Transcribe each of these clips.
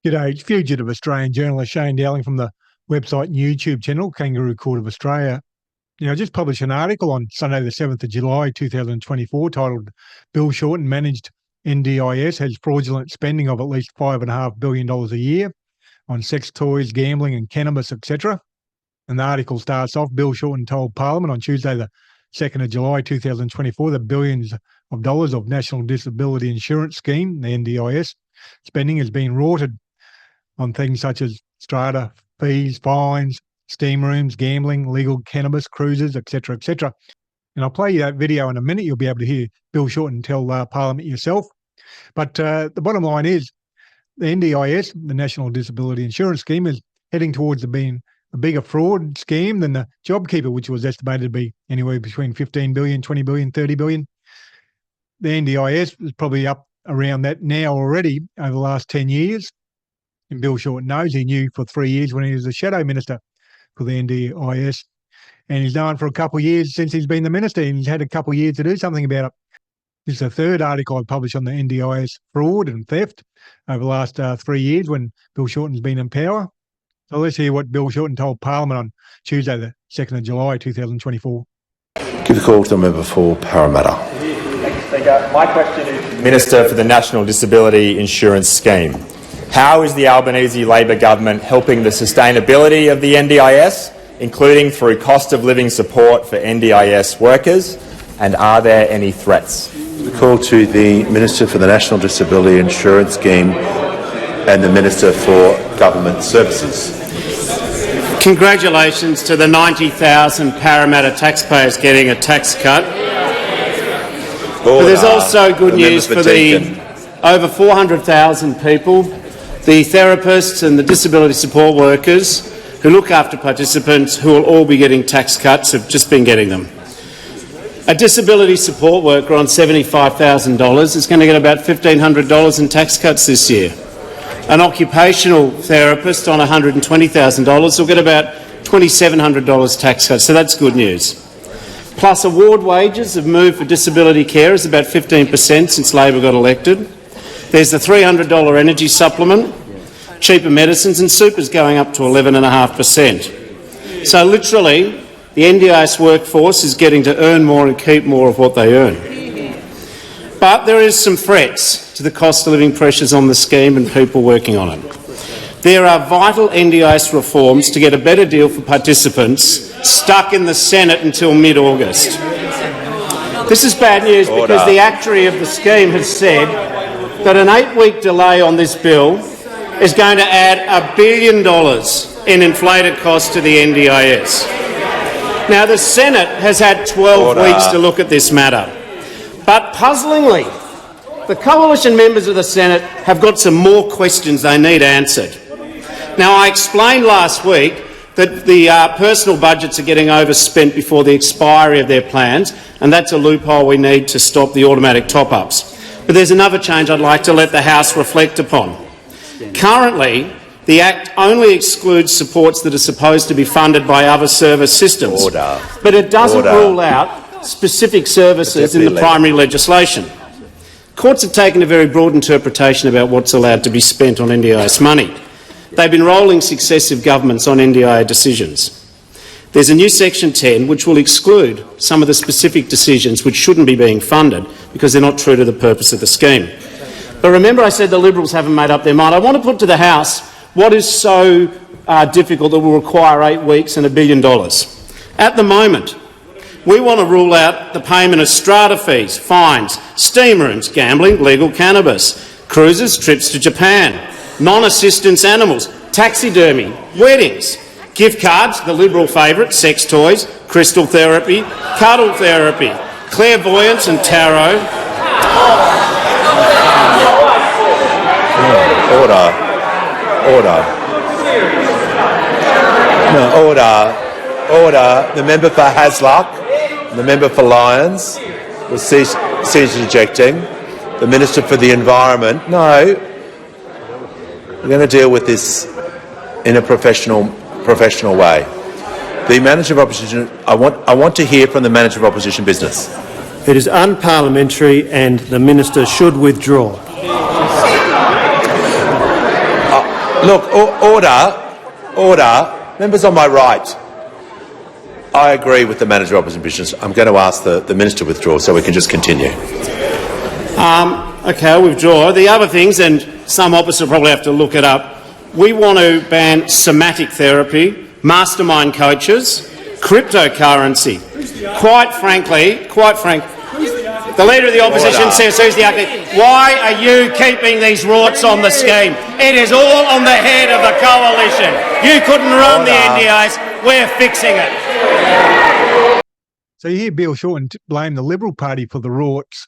G'day, it's fugitive Australian journalist Shane Dowling from the website and YouTube channel Kangaroo Court of Australia. Now, I just published an article on Sunday the 7th of July 2024 titled Bill Shorten Managed NDIS has fraudulent spending of at least $5.5 billion a year on sex toys, gambling and cannabis, etc. And the article starts off, Bill Shorten told Parliament on Tuesday the 2nd of July 2024 that billions of dollars of National Disability Insurance Scheme, the NDIS, spending has been rorted on things such as strata, fees, fines, steam rooms, gambling, legal cannabis, cruises, etc., etc. And I'll play you that video in a minute. You'll be able to hear Bill Shorten tell Parliament yourself. But the bottom line is the NDIS, the National Disability Insurance Scheme, is heading towards being a bigger fraud scheme than the JobKeeper, which was estimated to be anywhere between 15 billion, 20 billion, 30 billion. The NDIS is probably up around that now already over the last 10 years. And Bill Shorten knows. He knew for 3 years when he was the shadow minister for the NDIS. And he's known for a couple of years since he's been the minister, and he's had a couple of years to do something about it. This is the third article I've published on the NDIS fraud and theft over the last 3 years when Bill Shorten's been in power. So let's hear what Bill Shorten told Parliament on Tuesday, the 2nd of July, 2024. Give the call to the member for Parramatta. My question is, Minister for the National Disability Insurance Scheme. How is the Albanese Labor government helping the sustainability of the NDIS, including through cost of living support for NDIS workers, and are there any threats? The call to the Minister for the National Disability Insurance Scheme and the Minister for Government Services. Congratulations to the 90,000 Parramatta taxpayers getting a tax cut. But there's also good news for the over 400,000 people, the therapists and the disability support workers who look after participants who will all be getting tax cuts, have just been getting them. A disability support worker on $75,000 is going to get about $1,500 in tax cuts this year. An occupational therapist on $120,000 will get about $2,700 tax cuts, so that's good news. Plus, award wages have moved for disability carers about 15% since Labor got elected. There's the $300 energy supplement, cheaper medicines, and super's going up to 11.5%. So literally, the NDIS workforce is getting to earn more and keep more of what they earn. But there is some threats to the cost of living pressures on the scheme and people working on it. There are vital NDIS reforms to get a better deal for participants stuck in the Senate until mid-August. This is bad news because the actuary of the scheme has said that an 8-week delay on this bill is going to add $1 billion in inflated costs to the NDIS. Now, the Senate has had 12 weeks to look at this matter. But puzzlingly, the coalition members of the Senate have got some more questions they need answered. Now, I explained last week that the personal budgets are getting overspent before the expiry of their plans, and that's a loophole we need to stop the automatic top-ups. But there's another change I'd like to let the House reflect upon. Currently, the Act only excludes supports that are supposed to be funded by other service systems, but it doesn't rule out specific services in the primary legislation. Courts have taken a very broad interpretation about what's allowed to be spent on NDIS money. They've been rolling successive governments on NDIS decisions. There's a new Section 10 which will exclude some of the specific decisions which shouldn't be being funded because they're not true to the purpose of the scheme. But remember, I said the Liberals haven't made up their mind. I want to put to the House what is so difficult that will require 8 weeks and $1 billion. At the moment, we want to rule out the payment of strata fees, fines, steam rooms, gambling, legal cannabis, cruises, trips to Japan, non-assistance animals, taxidermy, weddings, gift cards, the Liberal favourite, sex toys, crystal therapy, cuddle therapy, clairvoyance and tarot. Order. The member for Hasluck, the member for Lyons will cease ejecting. The Minister for the Environment. No, we're going to deal with this in a professional way. The Manager of Opposition. I want to hear from the Manager of Opposition Business. It is unparliamentary, and the Minister should withdraw. Look, order. Members on my right. I agree with the manager of opposition business. I'm going to ask the minister to withdraw so we can just continue. Okay, I'll withdraw. The other things, and some opposites will probably have to look it up, we want to ban somatic therapy, mastermind coaches, cryptocurrency. Quite frankly, the Leader of the Opposition says who's the architect. Why are you keeping these rorts on the scheme? It is all on the head of the coalition. You couldn't run the NDIS. We're fixing it. So you hear Bill Shorten blame the Liberal Party for the rorts,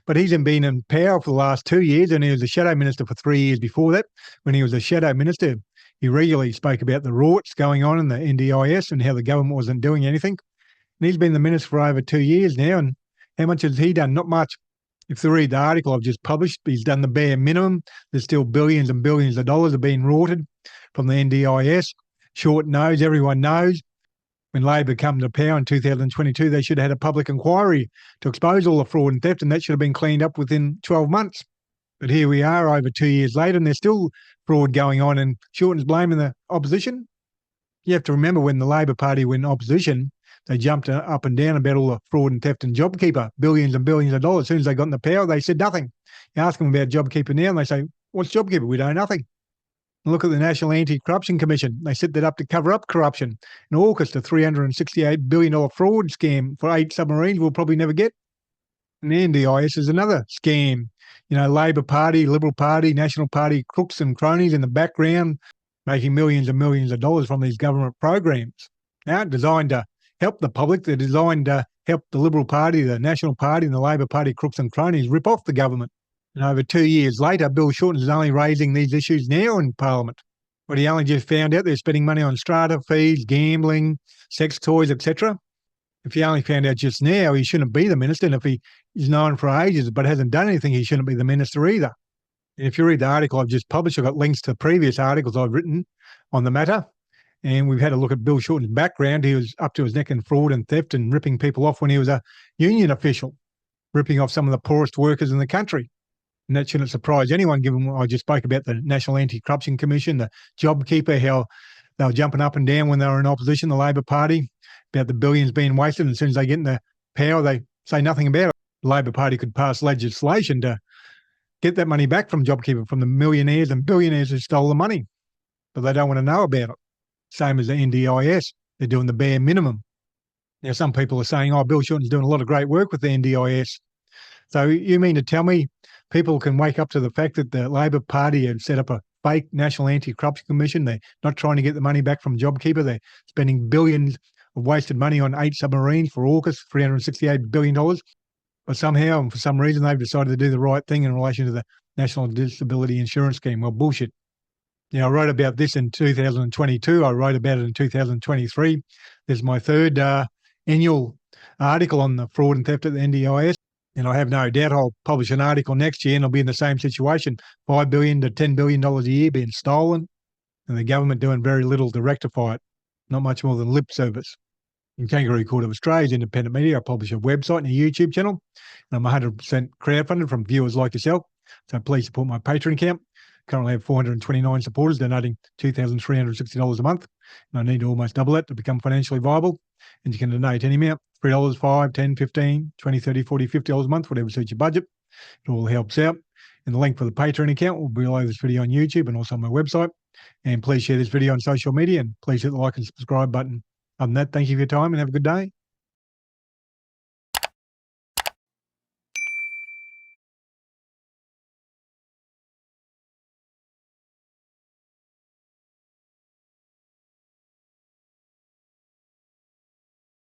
but he's been in power for the last 2 years, and he was a shadow minister for 3 years before that. When he was a shadow minister, he regularly spoke about the rorts going on in the NDIS and how the government wasn't doing anything. And he's been the minister for over 2 years now, and how much has he done? Not much. If you read the article I've just published, he's done the bare minimum. There's still billions and billions of dollars are being rorted from the NDIS. Shorten knows, everyone knows. When Labor come to power in 2022, they should have had a public inquiry to expose all the fraud and theft, and that should have been cleaned up within 12 months. But here we are over 2 years later, and there's still fraud going on, and Shorten's blaming the opposition. You have to remember when the Labor Party went in opposition, they jumped up and down about all the fraud and theft and JobKeeper, billions and billions of dollars. As soon as they got in the power, they said nothing. You ask them about JobKeeper now, and they say, what's JobKeeper? We don't know nothing. Look at the National Anti-Corruption Commission. They set that up to cover up corruption. In August, a $368 billion fraud scam for 8 submarines we'll probably never get. And the NDIS is another scam. You know, Labor Party, Liberal Party, National Party crooks and cronies in the background making millions and millions of dollars from these government programs. Now, designed to help the public. They're designed to help the Liberal Party, the National Party and the Labor Party crooks and cronies rip off the government. And over 2 years later, Bill Shorten is only raising these issues now in Parliament. But he only just found out they're spending money on strata fees, gambling, sex toys, etc. If he only found out just now, he shouldn't be the minister. And if he's known for ages but hasn't done anything, he shouldn't be the minister either. And if you read the article I've just published, I've got links to previous articles I've written on the matter. And we've had a look at Bill Shorten's background. He was up to his neck in fraud and theft and ripping people off when he was a union official, ripping off some of the poorest workers in the country. And that shouldn't surprise anyone, given what I just spoke about the National Anti-Corruption Commission, the JobKeeper, how they were jumping up and down when they were in opposition, the Labor Party, about the billions being wasted. And as soon as they get in the power, they say nothing about it. The Labor Party could pass legislation to get that money back from JobKeeper, from the millionaires and billionaires who stole the money. But they don't want to know about it. Same as the NDIS. They're doing the bare minimum. Now, some people are saying, oh, Bill Shorten's doing a lot of great work with the NDIS. So you mean to tell me people can wake up to the fact that the Labor Party have set up a fake National Anti-Corruption Commission? They're not trying to get the money back from JobKeeper. They're spending billions of wasted money on 8 submarines for AUKUS, $368 billion. But somehow and for some reason, they've decided to do the right thing in relation to the National Disability Insurance Scheme. Well, bullshit. You know, I wrote about this in 2022. I wrote about it in 2023. This is my third annual article on the fraud and theft at the NDIS. And I have no doubt I'll publish an article next year and I'll be in the same situation, $5 billion to $10 billion a year being stolen and the government doing very little to rectify it, not much more than lip service. In Kangaroo Court of Australia's independent media, I publish a website and a YouTube channel, and I'm 100% crowdfunded from viewers like yourself. So please support my Patreon account. Currently have 429 supporters donating $2,360 a month. And I need to almost double that to become financially viable. And you can donate any amount, $3, $5, $10, $15, $20, $30, $40, $50 a month, whatever suits your budget. It all helps out. And the link for the Patreon account will be below this video on YouTube and also on my website. And please share this video on social media and please hit the like and subscribe button. Other than that, thank you for your time and have a good day.